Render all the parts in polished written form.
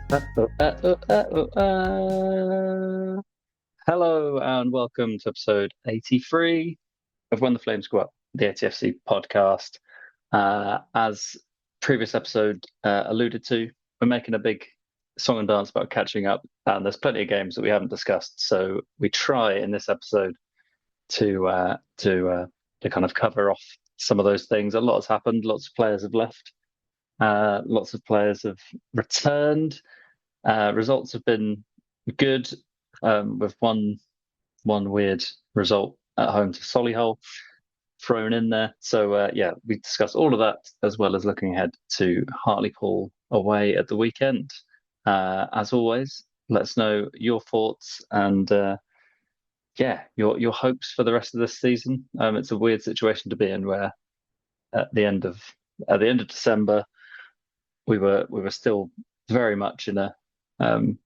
Hello and welcome to episode 83 of When the Flames Go Up, the ATFC podcast. As previous episode alluded to, we're making a big song and dance about catching up, and there's plenty of games that we haven't discussed. So we try in this episode to kind of cover off some of those things. A lot has happened. Lots of players have left. Lots of players have returned. Results have been good, with one weird result at home to Solihull thrown in there. So yeah, we discussed all of that as well as looking ahead to Hartlepool away at the weekend. As always, let us know your thoughts and yeah, your hopes for the rest of this season. It's a weird situation to be in where at the end of December we were still very much in a um,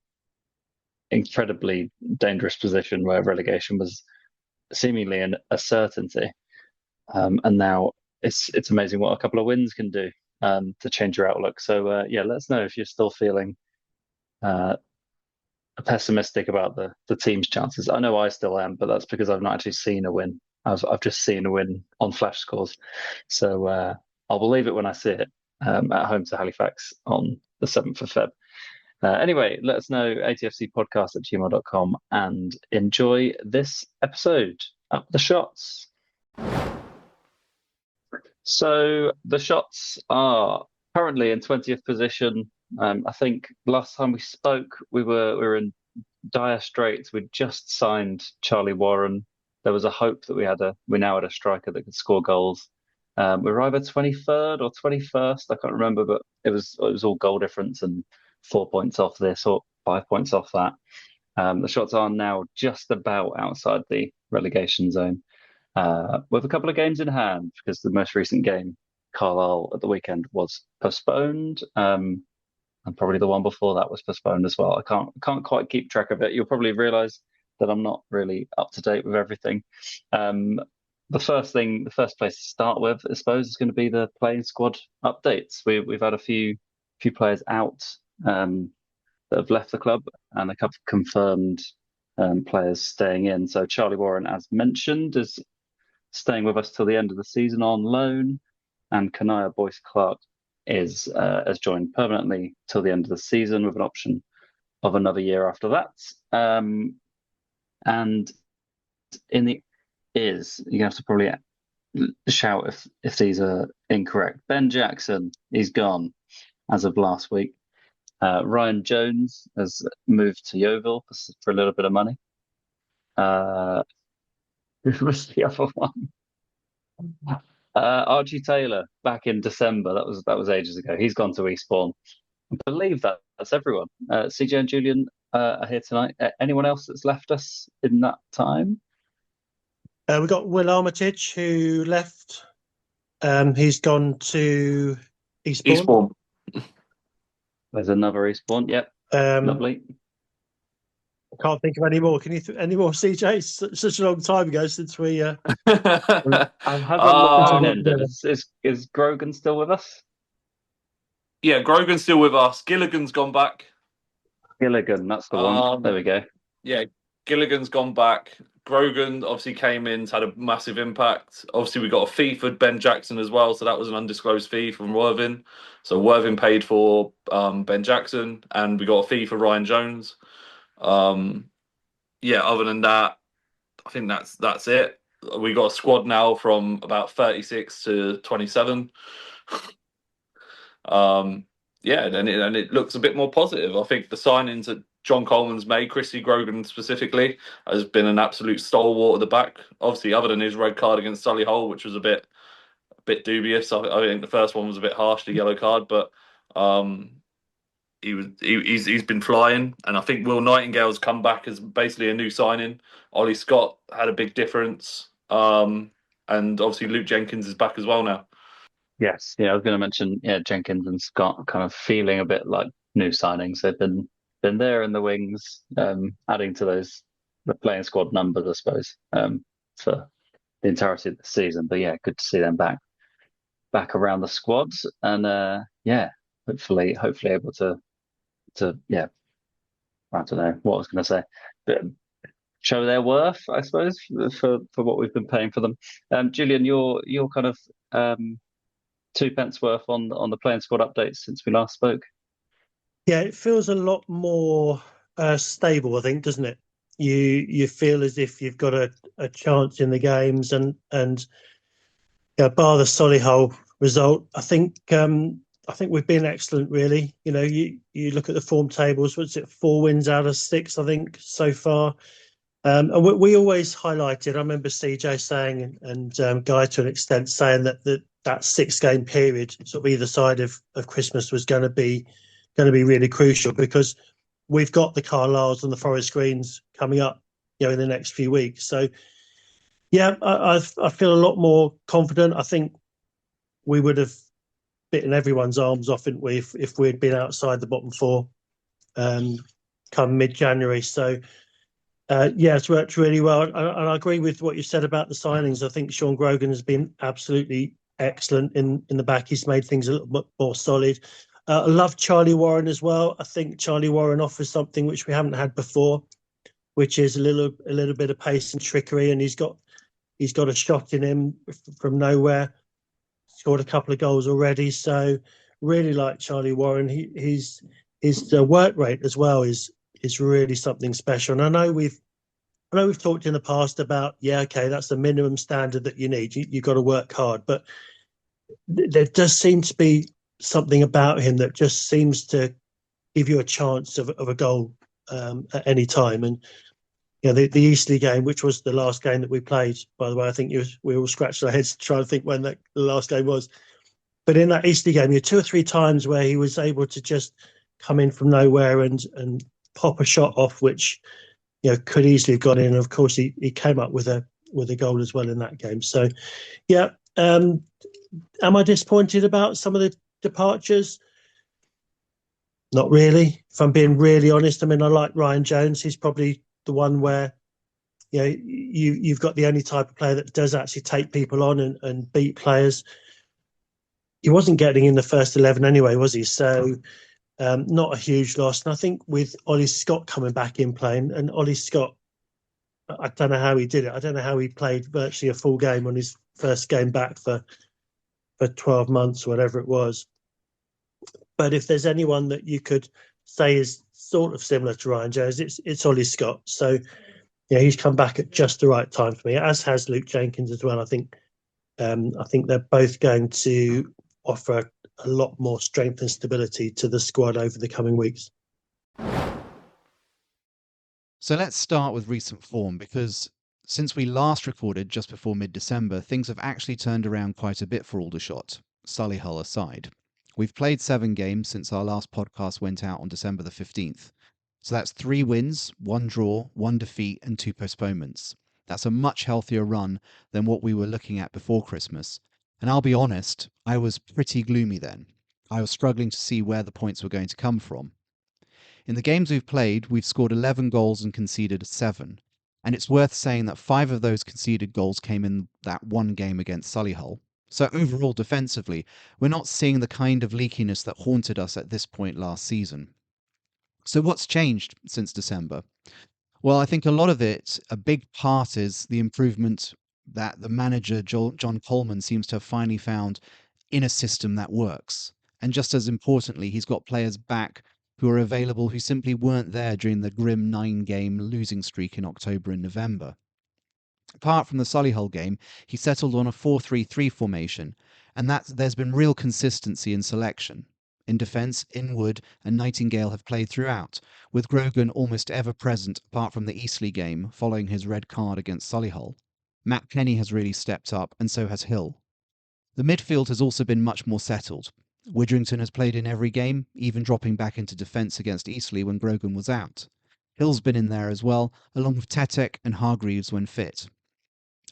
incredibly dangerous position where relegation was seemingly a certainty. And now it's amazing what a couple of wins can do to change your outlook. So yeah, let us know if you're still feeling uh, pessimistic about the team's chances. I know I still am, but that's because I've not actually seen a win. I've just seen a win on flash scores. So I'll believe it when I see it at home to Halifax on the 7th of Feb. Anyway, let us know atfcpodcast@gmail.com and enjoy this episode. Up the shots. So the shots are currently in 20th position. I think last time we spoke, we were in dire straits. We'd just signed Charlie Warren. There was a hope that we now had a striker that could score goals. We were either 23rd or 21st. I can't remember, but it was all goal difference and 4 points off this or 5 points off that. The shots are now just about outside the relegation zone, with a couple of games in hand because the most recent game, Carlisle at the weekend, was postponed. And probably the one before that was postponed as well. I can't quite keep track of it. You'll probably realise that I'm not really up to date with everything. Um, the first place to start with, I suppose, is going to be the playing squad updates. We've had a few players out that have left the club, and a couple of confirmed players staying in. So Charlie Warren, as mentioned, is staying with us till the end of the season on loan, and Kanaya Boyce Clark is has joined permanently till the end of the season with an option of another year after that. And in the is you have to probably shout if these are incorrect. Ben Jackson, he's gone as of last week. Ryan Jones has moved to Yeovil for a little bit of money. Uh, who was the other one? Archie Taylor back in December. That was ages ago. He's gone to Eastbourne. I believe that's everyone. CJ and Julian are here tonight. Anyone else that's left us in that time? We've got Will Armitage who left. He's gone to Eastbourne. Eastbourne. There's another Eastbourne. Yep, lovely. I can't think of any more. Can you any more, CJ? Such a long time ago since we. Has a line ended? Is Grogan still with us? Yeah, Grogan's still with us. Gilligan's gone back. Gilligan, that's the one. There we go. Yeah, Gilligan's gone back. Grogan obviously came in, had a massive impact. Obviously, we got a fee for Ben Jackson as well, so that was an undisclosed fee from Worthing. So Worthing paid for Ben Jackson, and we got a fee for Ryan Jones. Yeah, other than that, I think that's it. We got a squad now from about 36 to 27. Yeah, and it looks a bit more positive. I think the signings that John Coleman's made, Chrissy Grogan specifically, has been an absolute stalwart at the back. Obviously, other than his red card against Solihull, which was a bit dubious. I think the first one was a bit harsh, the yellow card, but he's been flying, and I think Will Nightingale's come back as basically a new signing. Ollie Scott had a big difference, and obviously Luke Jenkins is back as well now. Yes, yeah, I was going to mention, yeah, Jenkins and Scott kind of feeling a bit like new signings. They've been there in the wings, adding to the playing squad numbers, I suppose, for the entirety of the season. But yeah, good to see them back around the squads, and yeah, hopefully able to yeah, I don't know what I was going to say, but show their worth, I suppose, for what we've been paying for them. Julian, your kind of two pence worth on the playing squad updates since we last spoke. Yeah, it feels a lot more stable, I think, doesn't it? You feel as if you've got a chance in the games, and bar the Solihull result, I think we've been excellent, really. You look at the form tables. What's it? 4 wins out of 6, I think, so far. And we always highlighted. I remember CJ saying, and Guy to an extent saying that 6-game period, sort of either side of Christmas, was going to be really crucial, because we've got the Carlisles and the Forest Greens coming up, in the next few weeks. So, yeah, I feel a lot more confident. I think we would have bitten everyone's arms off, didn't we, if we'd been outside the bottom 4 come mid-January. So, yeah, it's worked really well. And I agree with what you said about the signings. I think Sean Grogan has been absolutely excellent in the back. He's made things a little bit more solid. I love Charlie Warren as well. I think Charlie Warren offers something which we haven't had before, which is a little bit of pace and trickery, and he's got a shot in him from nowhere. Scored a couple of goals already, so really like Charlie Warren. His work rate as well is really something special. And I know we've talked in the past about, okay, that's the minimum standard that you need. You've got to work hard, but there does seem to be something about him that just seems to give you a chance of a goal at any time. And the Eastleigh game, which was the last game that we played, by the way, I think we all scratched our heads trying to think when the last game was. But in that Eastleigh game, you had 2 or 3 times where he was able to just come in from nowhere and pop a shot off, which could easily have gone in. And of course, he came up with a goal as well in that game. So, yeah. Am I disappointed about some of the departures? Not really, if I'm being really honest. I mean, I like Ryan Jones. He's probably the one where you've got the only type of player that does actually take people on and beat players. He wasn't getting in the first 11 anyway, was he? So not a huge loss. And I think with Ollie Scott coming back in playing, and Ollie Scott, I don't know how he did it. I don't know how he played virtually a full game on his first game back for 12 months, or whatever it was. But if there's anyone that you could say is sort of similar to Ryan Jones, it's Ollie Scott. So, he's come back at just the right time for me, as has Luke Jenkins as well. I think they're both going to offer a lot more strength and stability to the squad over the coming weeks. So let's start with recent form, because since we last recorded just before mid-December, things have actually turned around quite a bit for Aldershot, Solihull aside. We've played 7 games since our last podcast went out on December the 15th. So that's 3 wins, 1 draw, 1 defeat, and 2 postponements. That's a much healthier run than what we were looking at before Christmas. And I'll be honest, I was pretty gloomy then. I was struggling to see where the points were going to come from. In the games we've played, we've scored 11 goals and conceded 7. And it's worth saying that 5 of those conceded goals came in that one game against Solihull. So overall, defensively, we're not seeing the kind of leakiness that haunted us at this point last season. So what's changed since December? Well, I think a lot of it, a big part, is the improvement that the manager, John Coleman, seems to have finally found in a system that works. And just as importantly, he's got players back who are available who simply weren't there during the grim 9-game losing streak in October and November. Apart from the Solihull game, he settled on a 4-3-3 formation, and there's been real consistency in selection. In defence, Inwood and Nightingale have played throughout, with Grogan almost ever present apart from the Eastleigh game following his red card against Solihull. Matt Kenny has really stepped up, and so has Hill. The midfield has also been much more settled. Widrington has played in every game, even dropping back into defence against Eastleigh when Grogan was out. Hill's been in there as well, along with Tetek and Hargreaves when fit.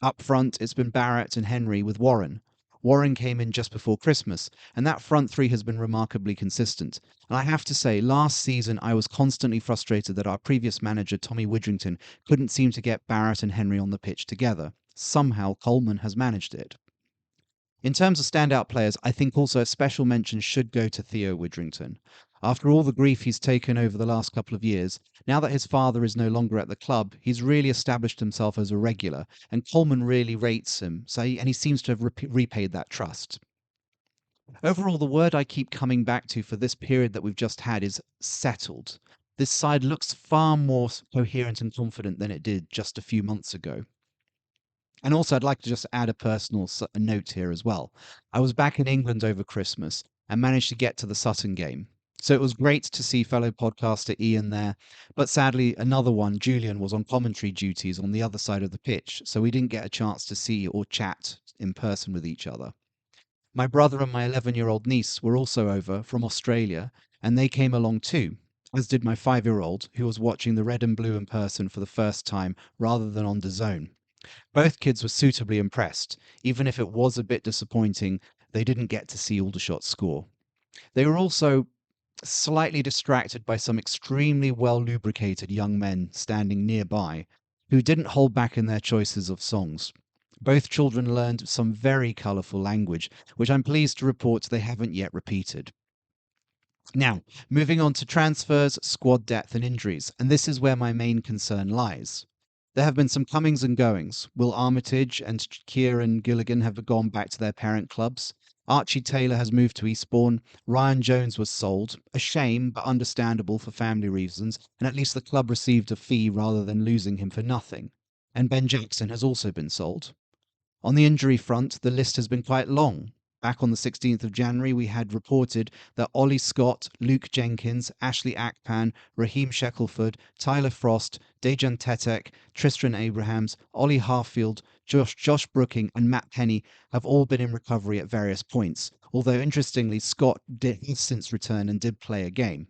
Up front, it's been Barrett and Henry with Warren. Warren came in just before Christmas, and that front three has been remarkably consistent. And I have to say, last season I was constantly frustrated that our previous manager, Tommy Widrington, couldn't seem to get Barrett and Henry on the pitch together. Somehow Coleman has managed it. In terms of standout players, I think also a special mention should go to Theo Widrington. After all the grief he's taken over the last couple of years, now that his father is no longer at the club, he's really established himself as a regular, and Coleman really rates him, and he seems to have repaid that trust. Overall, the word I keep coming back to for this period that we've just had is settled. This side looks far more coherent and confident than it did just a few months ago. And also, I'd like to just add a personal note here as well. I was back in England over Christmas and managed to get to the Sutton game. So it was great to see fellow podcaster Ian there. But sadly, another one, Julian, was on commentary duties on the other side of the pitch. So we didn't get a chance to see or chat in person with each other. My brother and my 11-year-old niece were also over from Australia, and they came along too, as did my 5-year-old, who was watching the red and blue in person for the first time rather than on DAZN. Both kids were suitably impressed, even if it was a bit disappointing they didn't get to see Aldershot score. They were also slightly distracted by some extremely well-lubricated young men standing nearby who didn't hold back in their choices of songs. Both children learned some very colourful language, which I'm pleased to report they haven't yet repeated. Now, moving on to transfers, squad depth and injuries, and this is where my main concern lies. There have been some comings and goings. Will Armitage and Kieran Gilligan have gone back to their parent clubs? Archie Taylor has moved to Eastbourne. Ryan Jones was sold. A shame, but understandable for family reasons, and at least the club received a fee rather than losing him for nothing. And Ben Jackson has also been sold. On the injury front, the list has been quite long. Back on the 16th of January, we had reported that Ollie Scott, Luke Jenkins, Ashley Akpan, Raheem Shackelford, Tyler Frost, Dejan Tetek, Tristan Abrahams, Ollie Harfield, Josh Brooking and Matt Penny have all been in recovery at various points, although interestingly Scott has since returned and did play a game.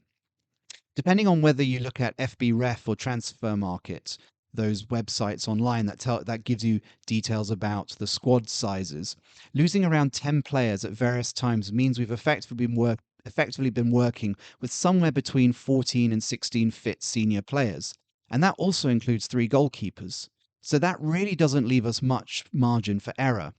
Depending on whether you look at FBref or Transfer Market, those websites online that gives you details about the squad sizes, losing around 10 players at various times means we've effectively been working with somewhere between 14 and 16 fit senior players, and that also includes 3 goalkeepers. So that really doesn't leave us much margin for error.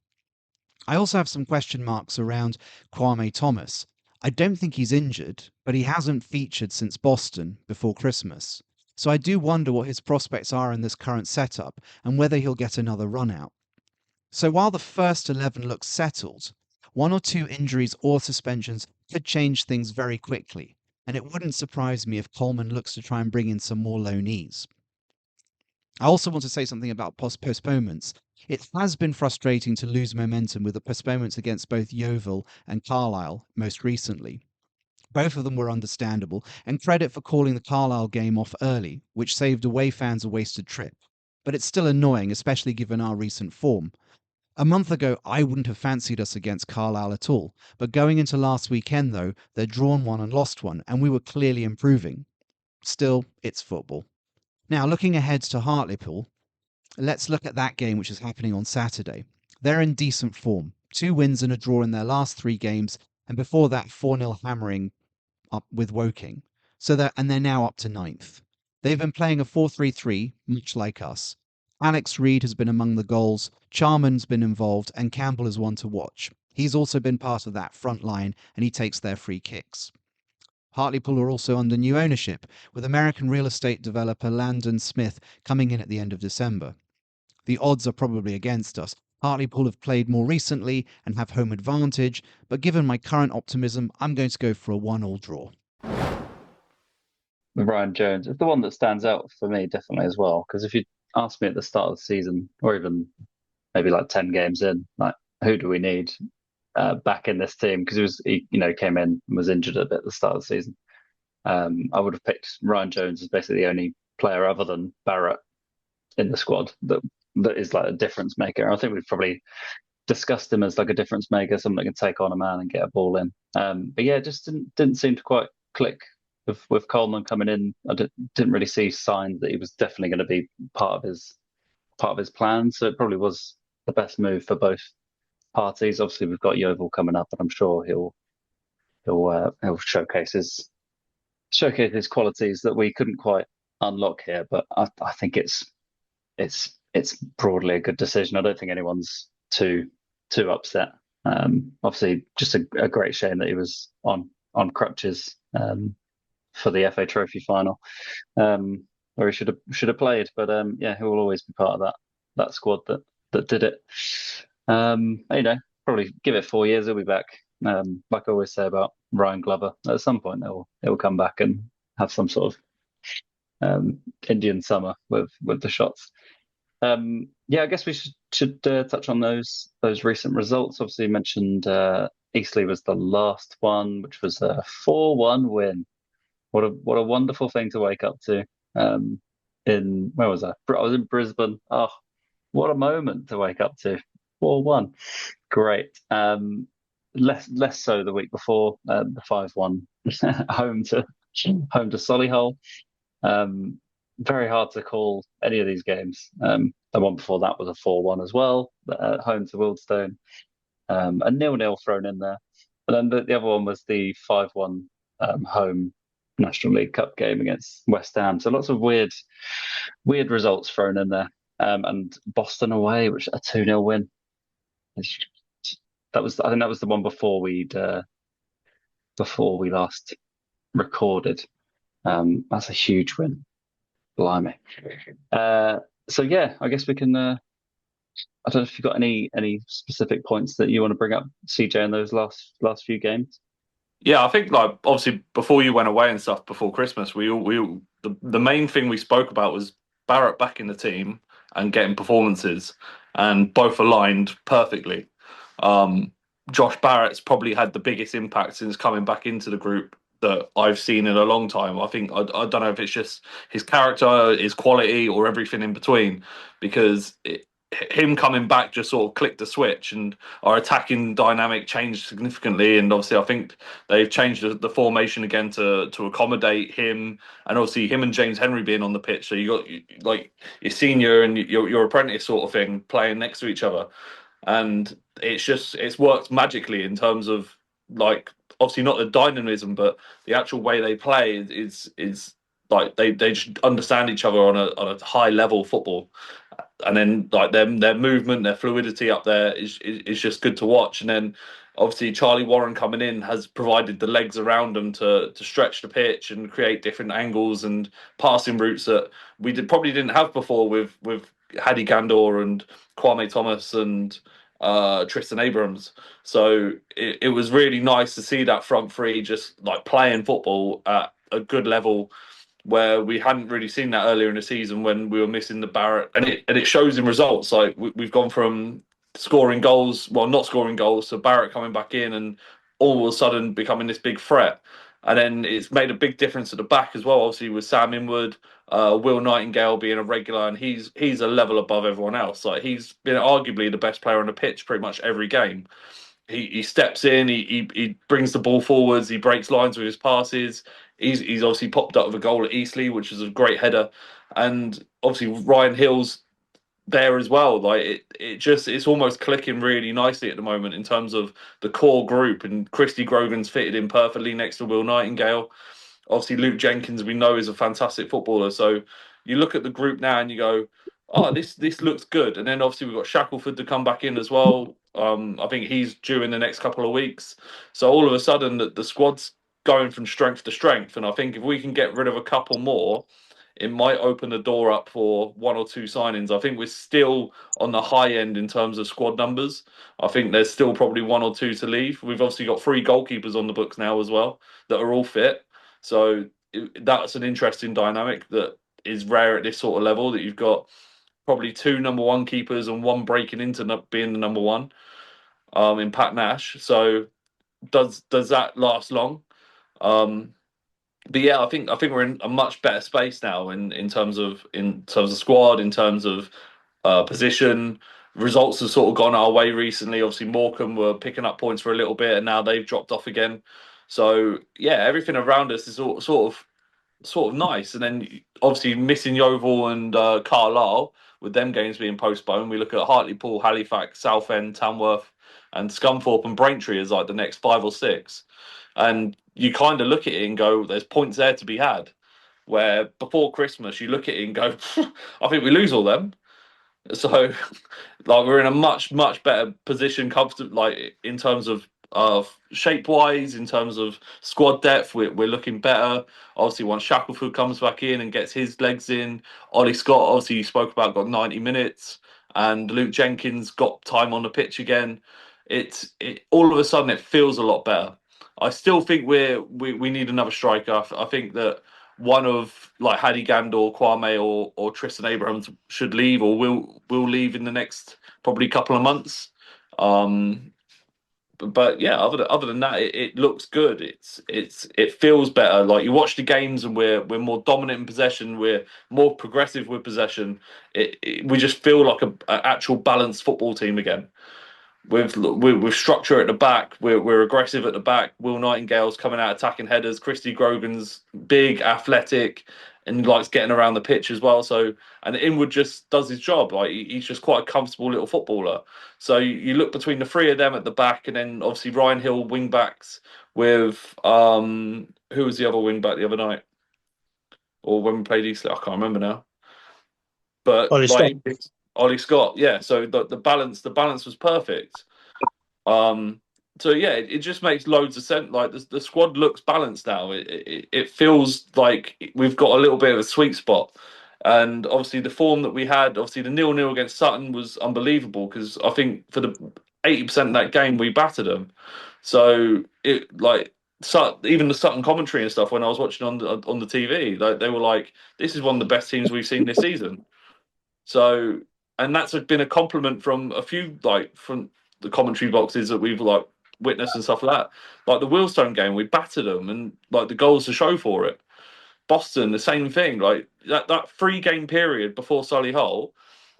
I also have some question marks around Kwame Thomas. I don't think he's injured, but he hasn't featured since Boston before Christmas. So I do wonder what his prospects are in this current setup and whether he'll get another run out. So while the first 11 looks settled, 1 or 2 injuries or suspensions could change things very quickly, and it wouldn't surprise me if Coleman looks to try and bring in some more loanees. I also want to say something about postponements. It has been frustrating to lose momentum with the postponements against both Yeovil and Carlisle most recently. Both of them were understandable, and credit for calling the Carlisle game off early, which saved away fans a wasted trip. But it's still annoying, especially given our recent form. A month ago, I wouldn't have fancied us against Carlisle at all, but going into last weekend, though, they'd drawn one and lost one, and we were clearly improving. Still, it's football. Now, looking ahead to Hartlepool, let's look at that game which is happening on Saturday. They're in decent form. 2 wins and a draw in their last 3 games, and before that 4-0 hammering up with Woking. They're now up to 9th. They've been playing a 4-3-3, much like us. Alex Reid has been among the goals, Charman's been involved, and Campbell is one to watch. He's also been part of that front line, and he takes their free kicks. Hartlepool are also under new ownership, with American real estate developer Landon Smith coming in at the end of December. The odds are probably against us. Hartlepool have played more recently and have home advantage, but given my current optimism, I'm going to go for a 1-1 draw. Ryan Jones is the one that stands out for me, definitely as well. Because if you asked me at the start of the season, or even maybe like 10 games in, like who do we need back in this team? Because he came in and was injured a bit at the start of the season. I would have picked Ryan Jones as basically the only player other than Barrett in the squad that is like a difference maker. I think we've probably discussed him as like a difference maker, someone that can take on a man and get a ball in. But yeah, it just didn't seem to quite click with Coleman coming in. I didn't really see signs that he was definitely going to be part of his plan. So it probably was the best move for both parties. Obviously, we've got Yeovil coming up, and I'm sure he'll showcase his qualities that we couldn't quite unlock here. But I think it's broadly a good decision. I don't think anyone's too upset. Obviously, just a great shame that he was on crutches for the FA Trophy final, where he should have played. But yeah, he will always be part of that squad that did it. Probably give it 4 years, he'll be back. Like I always say about Ryan Glover, at some point he'll come back and have some sort of Indian summer with the shots. Yeah, I guess we should touch on those recent results. Obviously, you mentioned Eastleigh was the last one, which was a 4-1 win. What a wonderful thing to wake up to. In where was I? I was in Brisbane. Oh, what a moment to wake up to. 4-1. Great. Less so the week before, the 5-1 home to Solihull. Very hard to call any of these games. The one before that was a 4-1 as well, home to Wildstone. A 0-0 thrown in there. And then the other one was the 5-1 home National League Cup game against West Ham. So lots of weird results thrown in there. And Boston away, which a 2-0 win. I think that was the one before we last recorded. That's a huge win. Blimey. So yeah, I guess we can. I don't know if you've got any specific points that you want to bring up, CJ, in those last few games. Yeah, I think like obviously before you went away and stuff before Christmas, the main thing we spoke about was Barrett back in the team and getting performances, and both aligned perfectly. Josh Barrett's probably had the biggest impact since coming back into the group that I've seen in a long time. I think I don't know if it's just his character, his quality, or everything in between, because him coming back just sort of clicked the switch, and our attacking dynamic changed significantly. And obviously, I think they've changed the formation again to accommodate him, and obviously him and James Henry being on the pitch. So you got like your senior and your apprentice sort of thing playing next to each other, and it's worked magically in terms of like obviously not the dynamism, but the actual way they play is like they just understand each other on a high level football. And then like their movement, their fluidity up there is just good to watch. And then obviously Charlie Warren coming in has provided the legs around them to stretch the pitch and create different angles and passing routes that we probably didn't have before with Hadi Gandor and Kwame Thomas and Tristan Abrams. So it was really nice to see that front three just like playing football at a good level, where we hadn't really seen that earlier in the season when we were missing the Barrett, and it shows in results. Like we've gone from scoring goals, well, not scoring goals, to Barrett coming back in and all of a sudden becoming this big threat. And then it's made a big difference at the back as well. Obviously with Sam Inwood, Will Nightingale being a regular, and he's a level above everyone else. Like he's been arguably the best player on the pitch pretty much every game. He steps in, he brings the ball forwards, he breaks lines with his passes. He's obviously popped up with a goal at Eastleigh, which is a great header, and obviously Ryan Hill's there as well. Like it's almost clicking really nicely at the moment in terms of the core group, and Christy Grogan's fitted in perfectly next to Will Nightingale. Obviously Luke Jenkins we know is a fantastic footballer, so you look at the group now and you go, oh, this looks good. And then obviously we've got Shackelford to come back in as well. I think he's due in the next couple of weeks. So all of a sudden the squad's going from strength to strength. And I think if we can get rid of a couple more, it might open the door up for one or two signings. I think we're still on the high end in terms of squad numbers. I think there's still probably one or two to leave. We've obviously got 3 goalkeepers on the books now as well that are all fit. So that's an interesting dynamic that is rare at this sort of level, that you've got probably 2 number 1 keepers and one breaking into being the number 1 in Pat Nash. So does that last long? But yeah, I think we're in a much better space now in terms of squad, in terms of position. Results have sort of gone our way recently. Obviously, Morecambe were picking up points for a little bit, and now they've dropped off again. So yeah, everything around us is sort of nice. And then obviously missing Yeovil and Carlisle, with them games being postponed, we look at Hartlepool, Halifax, Southend, Tamworth, and Scunthorpe and Braintree as like the next 5 or 6. And you kind of look at it and go, there's points there to be had. Where before Christmas, you look at it and go, I think we lose all them. So, like, we're in a much better position, comfortable, like in terms of shape-wise, in terms of squad depth, we're looking better. Obviously, once Shackelford comes back in and gets his legs in, Ollie Scott, obviously you spoke about, got 90 minutes, and Luke Jenkins got time on the pitch again. It all of a sudden it feels a lot better. I still think we need another striker. I think that one of like Hadi Gandor, Kwame, or Tristan Abrahams should leave or will leave in the next probably couple of months. But yeah, other than that, it looks good. It feels better. Like you watch the games and we're more dominant in possession. We're more progressive with possession. We just feel like a actual balanced football team again. With structure at the back, we're aggressive at the back. Will Nightingale's coming out attacking headers. Christy Grogan's big, athletic, and likes getting around the pitch as well. So, and Inwood just does his job. Like he's just quite a comfortable little footballer. So you look between the three of them at the back, and then obviously Ryan Hill wing backs with who was the other wing back the other night, or when we played Eastleigh, I can't remember now. But Ollie like Scott. Ollie Scott, yeah. So the balance was perfect. So yeah, it just makes loads of sense. Like the squad looks balanced now. It feels like we've got a little bit of a sweet spot. And obviously the form that we had, obviously the 0-0 against Sutton was unbelievable because I think for the 80% of that game we battered them. So it like even the Sutton commentary and stuff when I was watching on the TV, like they were like, "This is one of the best teams we've seen this season." So, and that's been a compliment from a few, like from the commentary boxes that we've like witnessed and stuff like that. Like the Wheelstone game, we battered them, and like the goals to show for it. Boston, the same thing. Like that 3-game period before Solihull,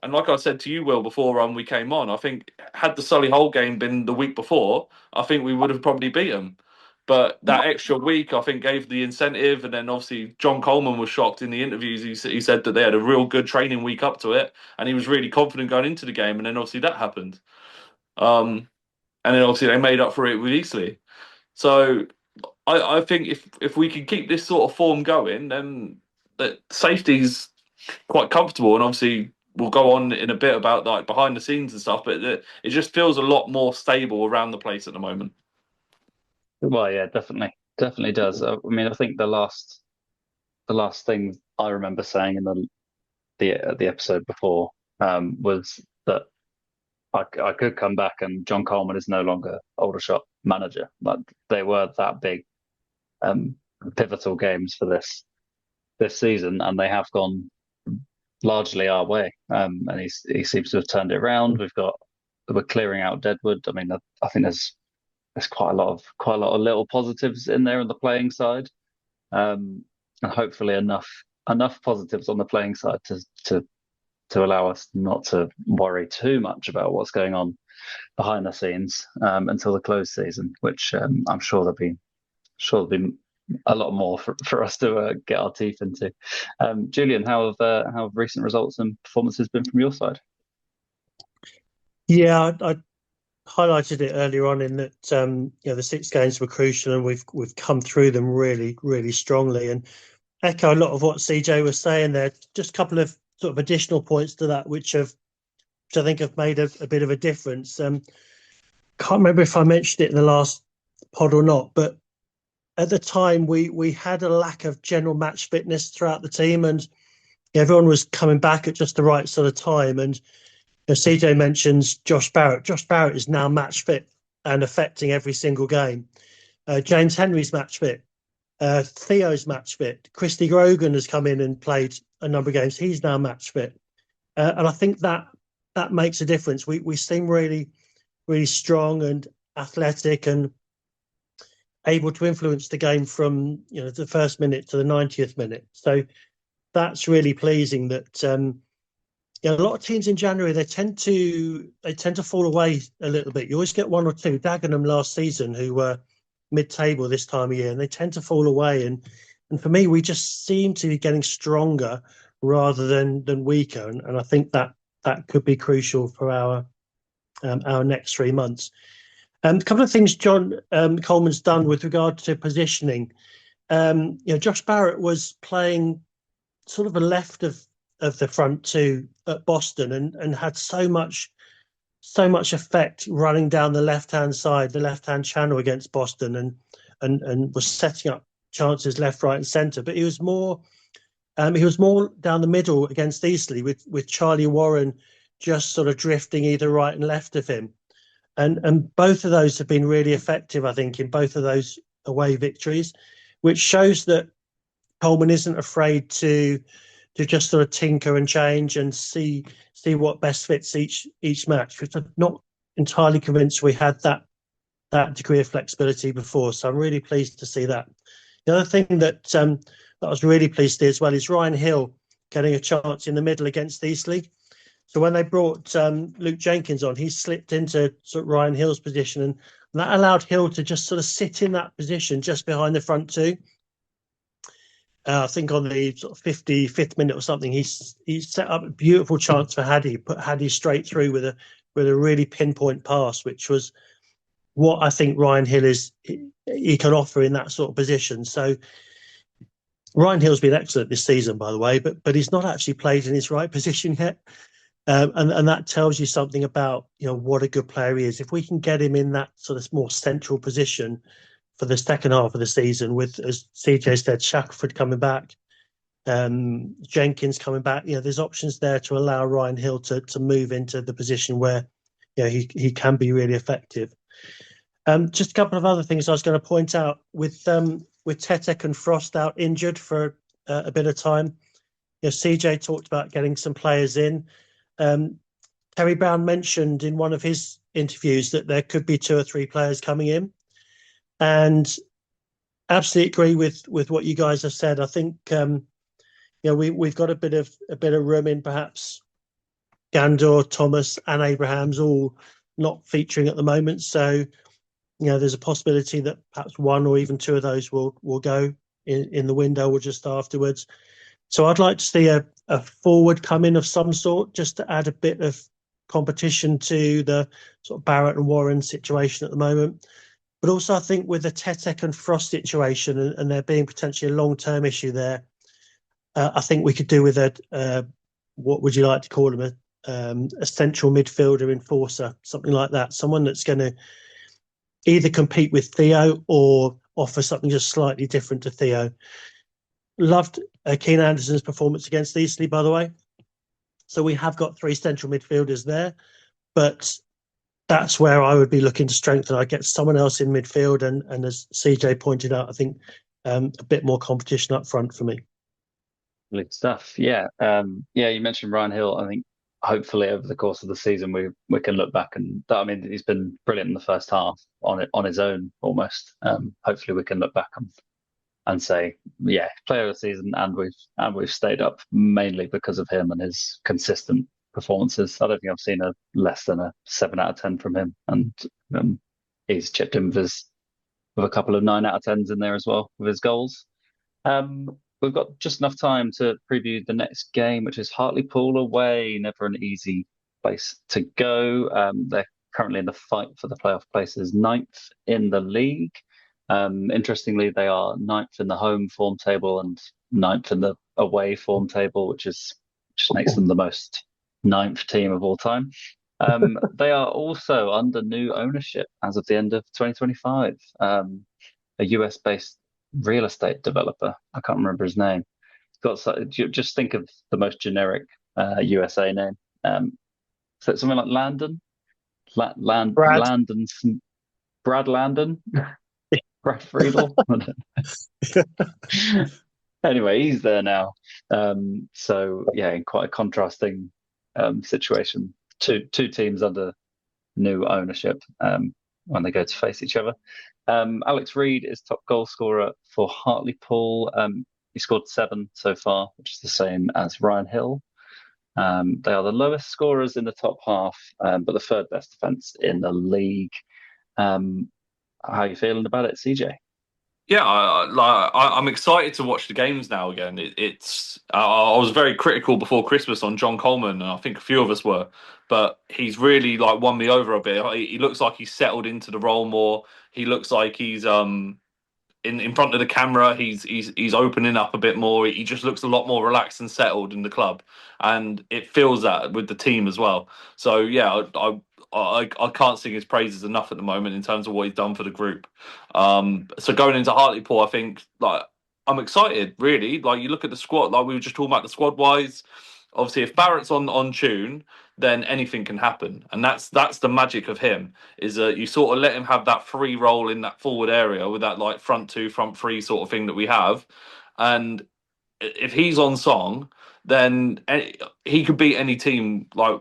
and like I said to you, Will, before we came on, I think had the Solihull game been the week before, I think we would have probably beat them. But that extra week, I think, gave the incentive. And then obviously, John Coleman was shocked in the interviews. He said that they had a real good training week up to it. And he was really confident going into the game. And then obviously that happened. And then obviously they made up for it with Eastleigh. So I think if we can keep this sort of form going, then that safety's quite comfortable. And obviously, we'll go on in a bit about like behind the scenes and stuff. But it just feels a lot more stable around the place at the moment. Well, yeah, definitely does. I mean, I think the last thing I remember saying in the episode before was that I could come back and John Coleman is no longer Aldershot manager. Like they were that big, pivotal games for this season, and they have gone largely our way. And he seems to have turned it around. We're clearing out Deadwood. I mean, I think there's quite a lot of little positives in there on the playing side, and hopefully enough positives on the playing side to allow us not to worry too much about what's going on behind the scenes until the close season, which I'm sure there'll be a lot more for us to get our teeth into. Julian, how have recent results and performances been from your side? Yeah, I highlighted it earlier on in that the 6 games were crucial and we've come through them really, really strongly, and echo a lot of what CJ was saying there. Just a couple of sort of additional points to that, which I think have made a bit of a difference. Can't remember if I mentioned it in the last pod or not, but at the time we had a lack of general match fitness throughout the team, and everyone was coming back at just the right sort of time. And CJ mentions Josh Barrett. Josh Barrett is now match fit and affecting every single game. James Henry's match fit. Theo's match fit. Christy Grogan has come in and played a number of games. He's now match fit. And I think that makes a difference. We seem really, really strong and athletic and able to influence the game from the first minute to the 90th minute. So that's really pleasing. That a lot of teams in January they tend to fall away a little bit. You always get one or two. Dagenham last season, who were mid-table this time of year, and they tend to fall away. And for me, we just seem to be getting stronger rather than weaker. And I think that could be crucial for our next 3 months. A couple of things John Coleman's done with regard to positioning. Josh Barrett was playing sort of a left of the front two at Boston and had so much so much effect running down the left-hand side, the left-hand channel against Boston, and was setting up chances left, right, and centre. But he was more down the middle against Eastleigh with Charlie Warren just sort of drifting either right and left of him. And both of those have been really effective, I think, in both of those away victories, which shows that Coleman isn't afraid to just sort of tinker and change and see what best fits each match, which I'm not entirely convinced we had that degree of flexibility before. So I'm really pleased to see that. The other thing that I was really pleased to see as well is Ryan Hill getting a chance in the middle against Eastleigh. So when they brought Luke Jenkins on, he slipped into sort of Ryan Hill's position, and that allowed Hill to just sort of sit in that position just behind the front two. I think on the sort of 55th minute or something, he set up a beautiful chance for Haddy, put Haddy straight through with a really pinpoint pass, which was what I think Ryan Hill he can offer in that sort of position. So Ryan Hill's been excellent this season, by the way, but he's not actually played in his right position yet. And that tells you something about what a good player he is. If we can get him in that sort of more central position for the second half of the season, with, as CJ said, Shackelford coming back, Jenkins coming back, there's options there to allow Ryan Hill to move into the position where he can be really effective. Just a couple of other things I was going to point out with Tetek and Frost out injured for a bit of time. CJ talked about getting some players in. Terry Brown mentioned in one of his interviews that there could be 2 or 3 players coming in, and absolutely agree with what you guys have said. I think we've got a bit of room in perhaps Gandor, Thomas, and Abraham's all not featuring at the moment. So there's a possibility that perhaps 1 or even 2 of those will go in the window or just afterwards. So I'd like to see a forward come in of some sort, just to add a bit of competition to the sort of Barrett and Warren situation at the moment. But also, I think with the Tetek and Frost situation and there being potentially a long-term issue there, I think we could do with what would you like to call him, a central midfielder enforcer, something like that, someone that's going to either compete with Theo or offer something just slightly different to Theo. Loved Keane Anderson's performance against Eastleigh, by the way. So we have got 3 central midfielders there, but that's where I would be looking to strengthen. I get someone else in midfield, and as CJ pointed out, I think a bit more competition up front for me. Good stuff. Yeah. You mentioned Ryan Hill. I think hopefully over the course of the season we can look back and he's been brilliant in the first half on his own almost. Hopefully we can look back and say, player of the season, and we've stayed up mainly because of him and his consistent performances. I don't think I've seen a less than a 7 out of 10 from him, and he's chipped in with a couple of 9 out of 10s in there as well with his goals. We've got just enough time to preview the next game, which is Hartlepool away. Never an easy place to go. They're currently in the fight for the playoff places, 9th in the league. Interestingly, they are 9th in the home form table and 9th in the away form table, which makes them the most 9th team of all time. They are also under new ownership as of the end of 2025. A US-based real estate developer. I can't remember his name. Just think of the most generic USA name. So something like Landon, Brad Landon. Brad Friedel. Anyway, he's there now. So in quite a contrasting situation. Two teams under new ownership when they go to face each other. Alex Reid is top goal scorer for Hartlepool. He scored 7 so far, which is the same as Ryan Hill. They are the lowest scorers in the top half, but the 3rd best defence in the league. How are you feeling about it, CJ? Yeah, I'm excited to watch the games now again. I was very critical before Christmas on John Coleman, and I think a few of us were, but he's really won me over a bit. He looks like he's settled into the role more. He looks like he's in front of the camera. He's opening up a bit more. He just looks a lot more relaxed and settled in the club, and it feels that with the team as well. So I can't sing his praises enough at the moment in terms of what he's done for the group. So going into Hartlepool, I think like I'm excited. Really, like you look at the squad, like we were just talking about the squad wise. Obviously, if Barrett's on tune, then anything can happen, and that's the magic of him. Is that you sort of let him have that free role in that forward area with that like front two, front three sort of thing that we have, and if he's on song, then he could beat any team. Like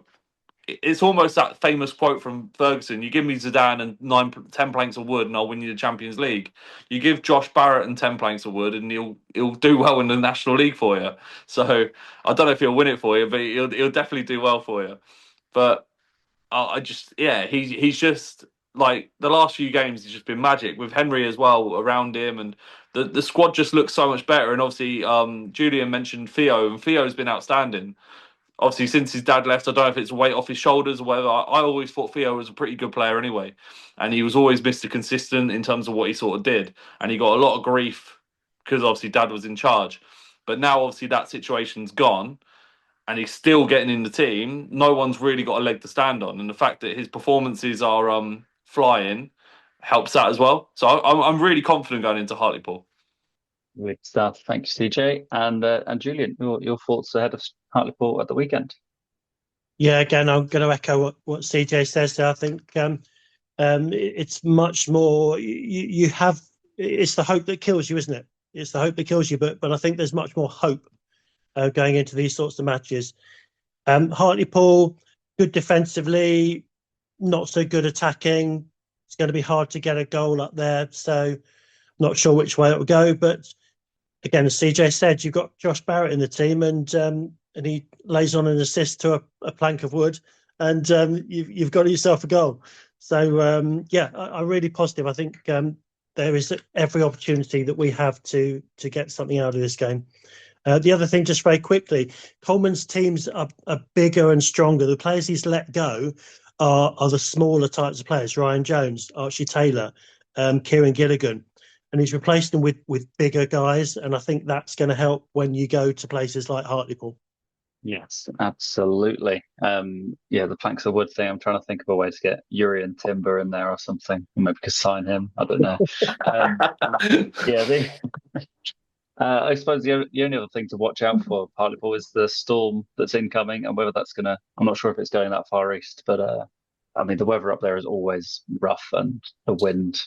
it's almost that famous quote from Ferguson: "You give me Zidane and 10 planks of wood, and I'll win you the Champions League." You give Josh Barrett and 10 planks of wood, and he'll do well in the National League for you. So I don't know if he'll win it for you, but he'll definitely do well for you. But he's just like the last few games. He's just been magic with Henry as well around him, and the squad just looks so much better. And obviously, Julian mentioned Theo, and Theo's been outstanding. Obviously, since his dad left, I don't know if it's a weight off his shoulders or whatever. I always thought Theo was a pretty good player anyway, and he was always Mr. Consistent in terms of what he sort of did, and he got a lot of grief because obviously dad was in charge. But now obviously that situation's gone, and he's still getting in the team. No one's really got a leg to stand on, and the fact that his performances are flying helps that as well. So I'm really confident going into Hartlepool. Good stuff. Thank you, CJ. And Julian, your thoughts ahead of Hartlepool at the weekend? Yeah, again, I'm going to echo what CJ says there. I think it's much more. You have. It's the hope that kills you, isn't it? It's the hope that kills you. But I think there's much more hope going into these sorts of matches. Hartlepool, good defensively, not so good attacking. It's going to be hard to get a goal up there. So not sure which way it will go. But again, as CJ said, you've got Josh Barrett in the team, and he lays on an assist to a plank of wood, and you've got yourself a goal. So I'm really positive. I think there is every opportunity that we have to get something out of this game. The other thing, just very quickly, Coleman's teams are bigger and stronger. The players he's let go are the smaller types of players: Ryan Jones, Archie Taylor, Kieran Gilligan. And he's replaced them with bigger guys, and I think that's going to help when you go to places like Hartlepool. Yes, absolutely. The planks of wood thing. I'm trying to think of a way to get Julian Timber in there or something. Maybe we could sign him. I don't know. I suppose the only other thing to watch out for Hartlepool is the storm that's incoming, and whether that's gonna. I'm not sure if it's going that far east, but I mean the weather up there is always rough, and the wind.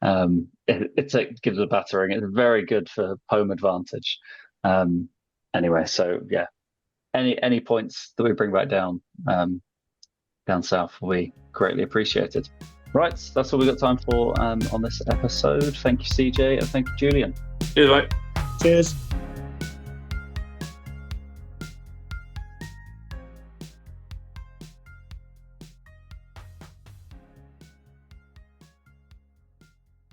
It gives a battering. It's very good for home advantage. Anyway, so yeah, any points that we bring back down south will be greatly appreciated. Right, that's all we've got time for on this episode. Thank you, CJ, and thank you, Julian. Cheers, mate. Cheers.